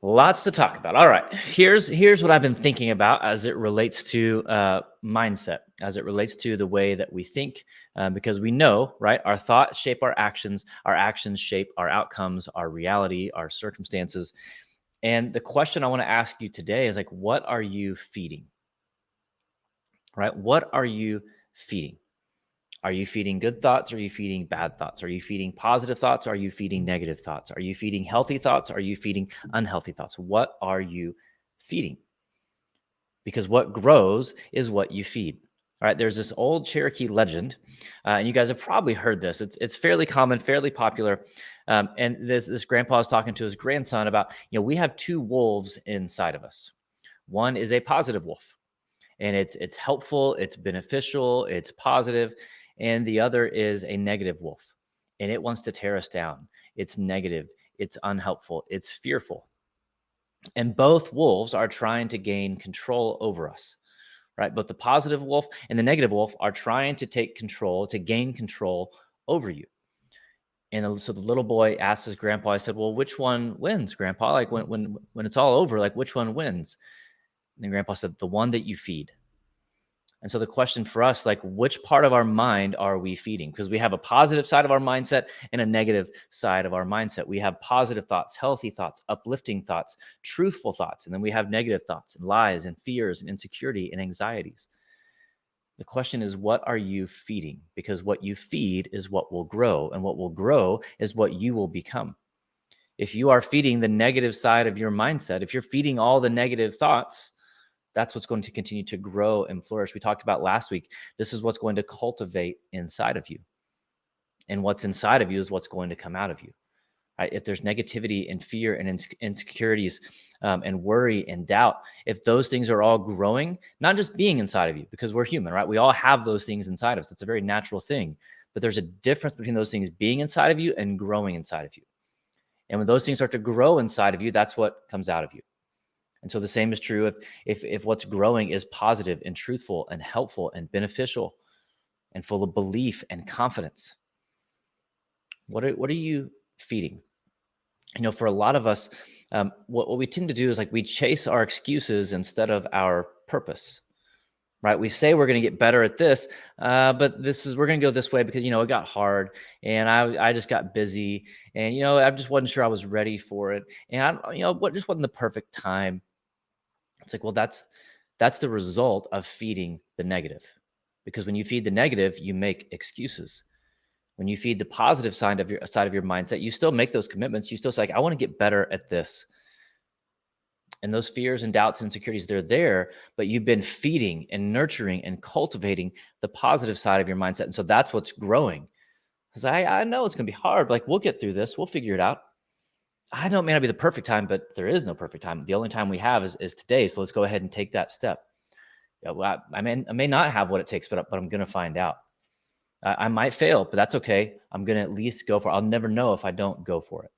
Lots to talk about. All right. Here's what I've been thinking about as it relates to mindset, as it relates to the way that we think, because we know, right? Our thoughts shape our actions shape our outcomes, our reality, our circumstances. And the question I want to ask you today is like, what are you feeding? Right? What are you feeding? Are you feeding good thoughts? Or are you feeding bad thoughts? Are you feeding positive thoughts? Or are you feeding negative thoughts? Are you feeding healthy thoughts? Or are you feeding unhealthy thoughts? What are you feeding? Because what grows is what you feed. All right, there's this old Cherokee legend, and you guys have probably heard this. It's fairly common, fairly popular. And this grandpa is talking to his grandson about, we have two wolves inside of us. One is a positive wolf, and it's helpful, it's beneficial, it's positive, and the other is a negative wolf, and it wants to tear us down. It's negative, it's unhelpful, it's fearful. And both wolves are trying to gain control over us, right? Both the positive wolf and the negative wolf are trying to take control, to gain control over you. And so the little boy asked his grandpa, I said, well, which one wins, grandpa? Like when it's all over, like which one wins? And grandpa said, the one that you feed. And so the question for us, like, which part of our mind are we feeding? Because we have a positive side of our mindset and a negative side of our mindset. We have positive thoughts, healthy thoughts, uplifting thoughts, truthful thoughts. And then we have negative thoughts and lies and fears and insecurity and anxieties. The question is, what are you feeding? Because what you feed is what will grow, and what will grow is what you will become. If you are feeding the negative side of your mindset, if you're feeding all the negative thoughts, that's what's going to continue to grow and flourish. We talked about last week. This is what's going to cultivate inside of you. And what's inside of you is what's going to come out of you. Right? If there's negativity and fear and insecurities and worry and doubt, if those things are all growing, not just being inside of you, because we're human, right? We all have those things inside of us. It's a very natural thing. But there's a difference between those things being inside of you and growing inside of you. And when those things start to grow inside of you, that's what comes out of you. And so the same is true if what's growing is positive and truthful and helpful and beneficial and full of belief and confidence. What are you feeding? For a lot of us, what we tend to do is like we chase our excuses instead of our purpose, right? We say we're going to get better at this, but we're going to go this way because, it got hard and I just got busy and, I just wasn't sure I was ready for it. And, what just wasn't the perfect time. It's like, well, that's the result of feeding the negative, because when you feed the negative, you make excuses. When you feed the positive side of your mindset, you still make those commitments. You still say, like, I want to get better at this. And those fears and doubts and insecurities, they're there, but you've been feeding and nurturing and cultivating the positive side of your mindset. And so that's what's growing. Because I know it's going to be hard. Like, we'll get through this. We'll figure it out. I know it may not be the perfect time, but there is no perfect time. The only time we have is today. So let's go ahead and take that step. Yeah, well, I may not have what it takes, but I'm going to find out. I might fail, but that's okay. I'm going to at least go for it. I'll never know if I don't go for it.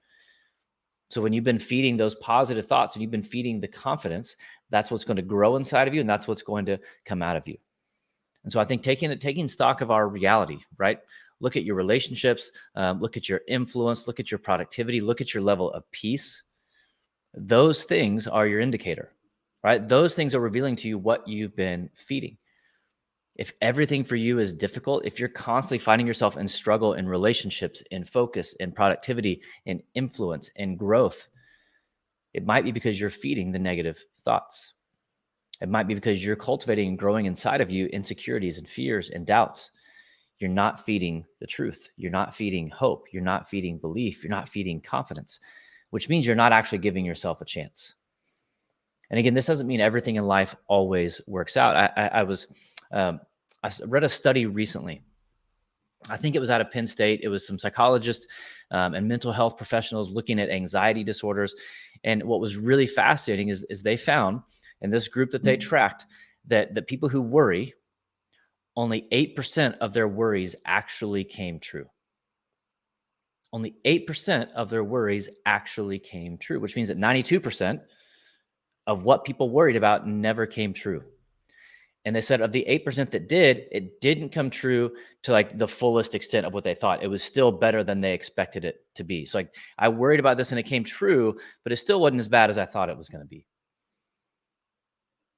So when you've been feeding those positive thoughts and you've been feeding the confidence, that's what's going to grow inside of you, and that's what's going to come out of you. And so I think taking stock of our reality, right? Look at your relationships, look at your influence, look at your productivity, look at your level of peace. Those things are your indicator, right? Those things are revealing to you what you've been feeding. If everything for you is difficult, if you're constantly finding yourself in struggle in relationships, in focus, in productivity, in influence, in growth, it might be because you're feeding the negative thoughts. It might be because you're cultivating and growing inside of you insecurities and fears and doubts. You're not feeding the truth. You're not feeding hope. You're not feeding belief. You're not feeding confidence, which means you're not actually giving yourself a chance. And again, this doesn't mean everything in life always works out. I read a study recently. I think it was out of Penn State. It was some psychologists and mental health professionals looking at anxiety disorders. And what was really fascinating is they found in this group that they tracked that the people who worry, only 8% of their worries actually came true. Only 8% of their worries actually came true, which means that 92% of what people worried about never came true. And they said of the 8% that did, it didn't come true to like the fullest extent of what they thought. It was still better than they expected it to be. So like I worried about this and it came true, but it still wasn't as bad as I thought it was going to be.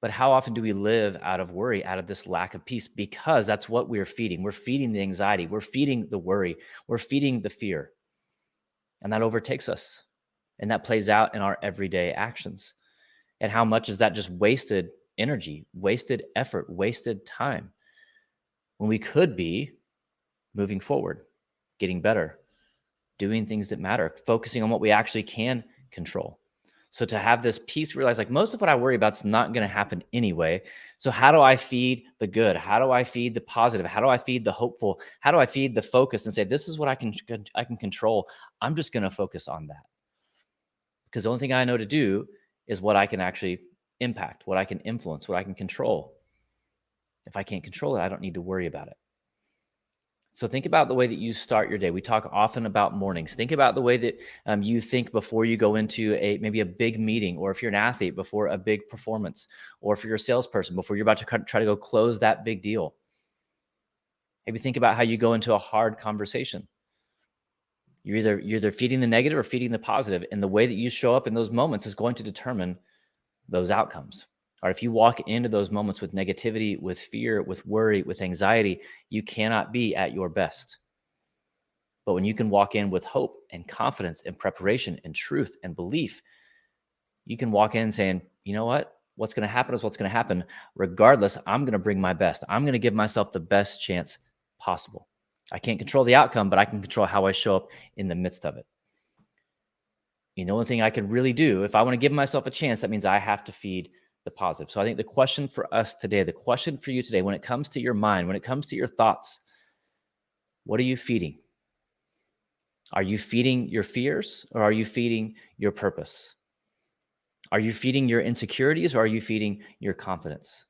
But how often do we live out of worry, out of this lack of peace? Because that's what we're feeding. We're feeding the anxiety. We're feeding the worry. We're feeding the fear. And that overtakes us. And that plays out in our everyday actions. And how much is that just wasted energy, wasted effort, wasted time when we could be moving forward, getting better, doing things that matter, focusing on what we actually can control. So to have this peace, realize like most of what I worry about is not going to happen anyway. So how do I feed the good? How do I feed the positive? How do I feed the hopeful? How do I feed the focus and say, this is what I can control. I'm just going to focus on that. Because the only thing I know to do is what I can actually impact, what I can influence, what I can control. If I can't control it, I don't need to worry about it. So think about the way that you start your day. We talk often about mornings. Think about the way that you think before you go into maybe a big meeting, or if you're an athlete, before a big performance, or if you're a salesperson, before you're about to try to go close that big deal. Maybe think about how you go into a hard conversation. You're either feeding the negative or feeding the positive, and the way that you show up in those moments is going to determine those outcomes. Or if you walk into those moments with negativity, with fear, with worry, with anxiety, you cannot be at your best. But when you can walk in with hope and confidence and preparation and truth and belief, you can walk in saying, you know what? What's going to happen is what's going to happen. Regardless, I'm going to bring my best. I'm going to give myself the best chance possible. I can't control the outcome, but I can control how I show up in the midst of it. The only thing I can really do, if I want to give myself a chance, that means I have to feed the positive. So I think the question for us today, the question for you today, when it comes to your mind, when it comes to your thoughts, what are you feeding? Are you feeding your fears, or are you feeding your purpose? Are you feeding your insecurities, or are you feeding your confidence?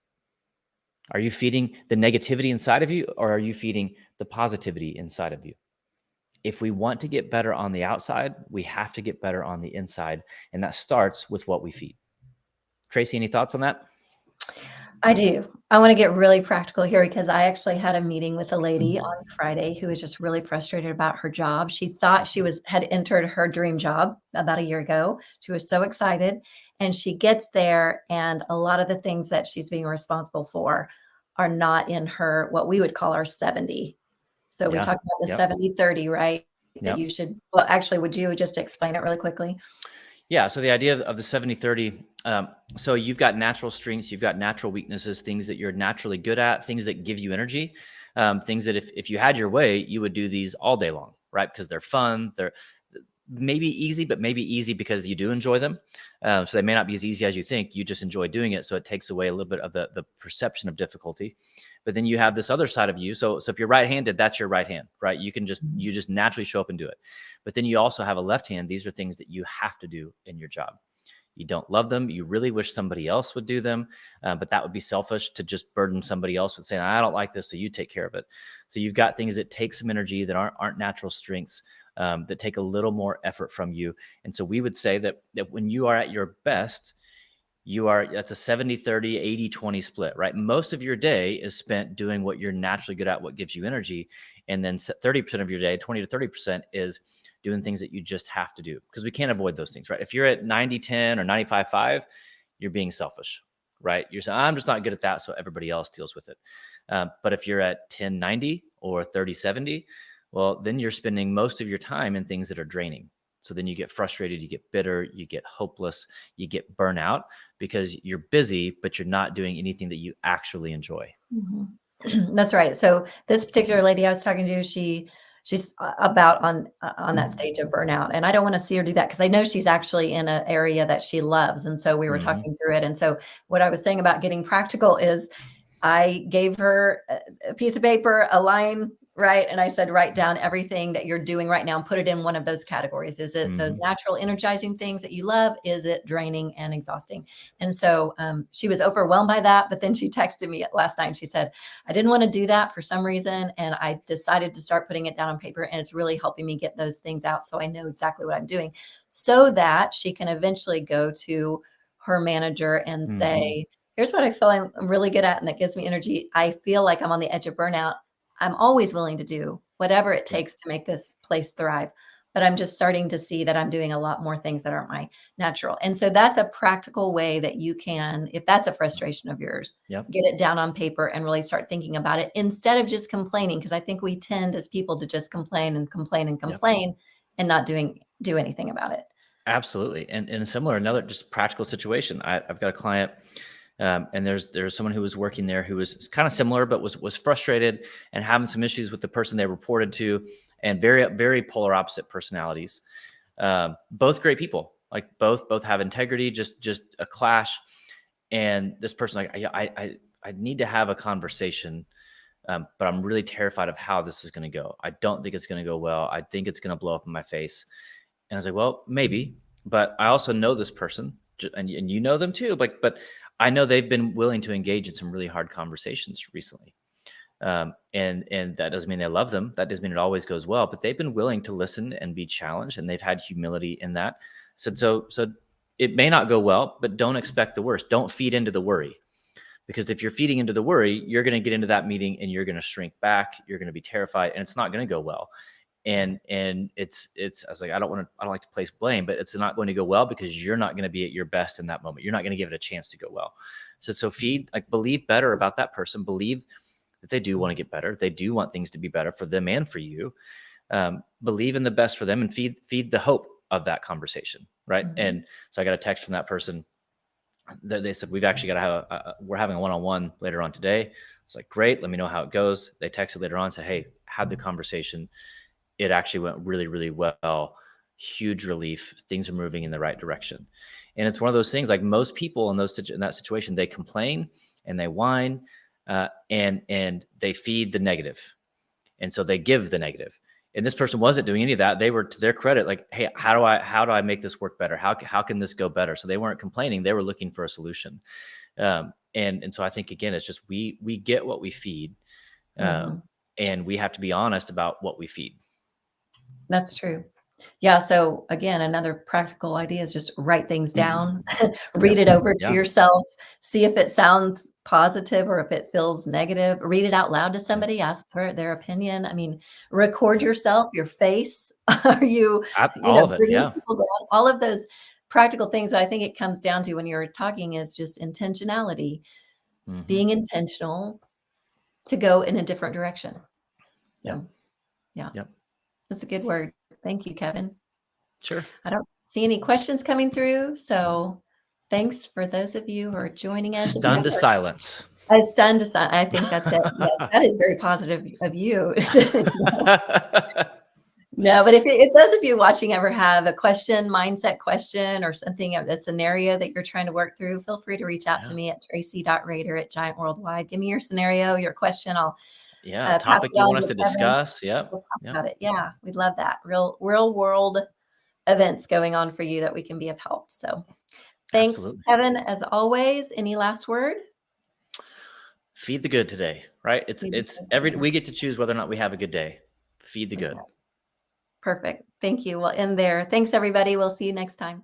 Are you feeding the negativity inside of you, or are you feeding the positivity inside of you? If we want to get better on the outside, we have to get better on the inside. And that starts with what we feed. Tracy, any thoughts on that? I do. I want to get really practical here because I actually had a meeting with a lady on Friday who was just really frustrated about her job. She thought she had entered her dream job about a year ago. She was so excited, and she gets there, and a lot of the things that she's being responsible for are not in her, what we would call our 70. So we Yeah. talked about the Yep. 70-30, right? That Yep. you should, well, actually, would you just explain it really quickly? Yeah. So the idea of the 70-30, so you've got natural strengths, you've got natural weaknesses, things that you're naturally good at, things that give you energy, things that if you had your way, you would do these all day long, right? Because they're fun. They're maybe easy, but maybe easy because you do enjoy them. So they may not be as easy as you think. You just enjoy doing it. So it takes away a little bit of the perception of difficulty. But then you have this other side of you. So if you're right-handed, that's your right hand, right? You just naturally show up and do it. But then you also have a left hand. These are things that you have to do in your job. You don't love them. You really wish somebody else would do them. But that would be selfish to just burden somebody else with saying, I don't like this, so you take care of it. So you've got things that take some energy that aren't natural strengths, that take a little more effort from you. And so we would say that when you are at your best, that's a 70-30, 80-20 split, right? Most of your day is spent doing what you're naturally good at, what gives you energy. And then 30% of your day, 20 to 30% is doing things that you just have to do, because we can't avoid those things, right? If you're at 90-10 or 95-5, you're being selfish, right? You're saying, I'm just not good at that, so everybody else deals with it. But if you're at 10-90 or 30-70, well, then you're spending most of your time in things that are draining. So then you get frustrated, you get bitter, you get hopeless, you get burnout because you're busy, but you're not doing anything that you actually enjoy. Mm-hmm. That's right. So this particular lady I was talking to, she's about on that stage of burnout, and I don't want to see her do that because I know she's actually in an area that she loves. And so we were talking through it. And so what I was saying about getting practical is I gave her a piece of paper, a line, right? And I said, write down everything that you're doing right now and put it in one of those categories. Is it those natural energizing things that you love? Is it draining and exhausting? And so she was overwhelmed by that. But then she texted me last night and she said, I didn't want to do that for some reason. And I decided to start putting it down on paper. And it's really helping me get those things out. So I know exactly what I'm doing so that she can eventually go to her manager and say, here's what I feel I'm really good at and that gives me energy. I feel like I'm on the edge of burnout. I'm always willing to do whatever it Yeah. takes to make this place thrive. But I'm just starting to see that I'm doing a lot more things that aren't my natural. And so that's a practical way that you can, if that's a frustration of yours, Yep. get it down on paper and really start thinking about it instead of just complaining. Because I think we tend as people to just complain and complain and Yep. complain and not do anything about it. Absolutely. And a similar, another just practical situation. I've got a client, and there's someone who was working there who was kind of similar, but was frustrated and having some issues with the person they reported to, and very polar opposite personalities. Both great people, like both have integrity, just a clash. And this person, like, I need to have a conversation, but I'm really terrified of how this is going to go. I don't think it's going to go well. I think it's going to blow up in my face. And I was like, well, maybe, but I also know this person, and you know them too. But I know they've been willing to engage in some really hard conversations recently. And that doesn't mean they love them. That doesn't mean it always goes well, but they've been willing to listen and be challenged, and they've had humility in that. So it may not go well, but don't expect the worst. Don't feed into the worry, because if you're feeding into the worry, you're going to get into that meeting and you're going to shrink back. You're going to be terrified, and it's not going to go well. And it's I was like, I don't like to place blame, but it's not going to go well because you're not going to be at your best in that moment. You're not going to give it a chance to go well. So feed, like, believe better about that person. Believe that they do want to get better. They do want things to be better for them and for you. Believe in the best for them, and feed the hope of that conversation. Right. Mhm. And so I got a text from that person. They said, we've actually got to have we're having a one-on-one later on today. It's like, great. Let me know how it goes. They texted later on, said, hey, had the conversation. It actually went really, really well. Huge relief. Things are moving in the right direction. And it's one of those things, like most people in that situation, they complain and they whine, and they feed the negative. And so they give the negative. And this person wasn't doing any of that. They were, to their credit, like, hey, how do I make this work better? How can this go better? So they weren't complaining. They were looking for a solution. And so I think, again, it's just, we get what we feed. Mhm. And we have to be honest about what we feed. That's true. Yeah, so again, another practical idea is just write things down, read Yep. it over to Yeah. yourself, see if it sounds positive or if it feels negative. Read it out loud to Yeah. somebody, ask their opinion. I mean, record yourself, your face. Are you, All of it. bringing Yeah. people down? All of those practical things that I think it comes down to when you're talking is just intentionality, Hmm. being intentional to go in a different direction. Yep. So, yeah, Yep. that's a good word. Thank you, Kevin. Sure. I don't see any questions coming through, so thanks for those of you who are joining us. If you Stunned have to silence. it's done to sign. I think that's it. Yes, that is very positive of you. No, but if those of you watching ever have a question, mindset question, or something, a scenario that you're trying to work through, feel free to reach out to Yeah. me at tracy.rader@Giant Worldwide. Give me your scenario, your question. I'll Yeah. pass Topic it you on want us to to Kevin. discuss. Yep. We'll talk Yep. about it. Yeah, we'd love that. Real world events going on for you that we can be of help. So thanks, Absolutely. Kevin, as always. Any last word? Feed the good today, right? We get to choose whether or not we have a good day. Feed the That's good. right. Perfect. Thank you. We'll end there. Thanks, everybody. We'll see you next time.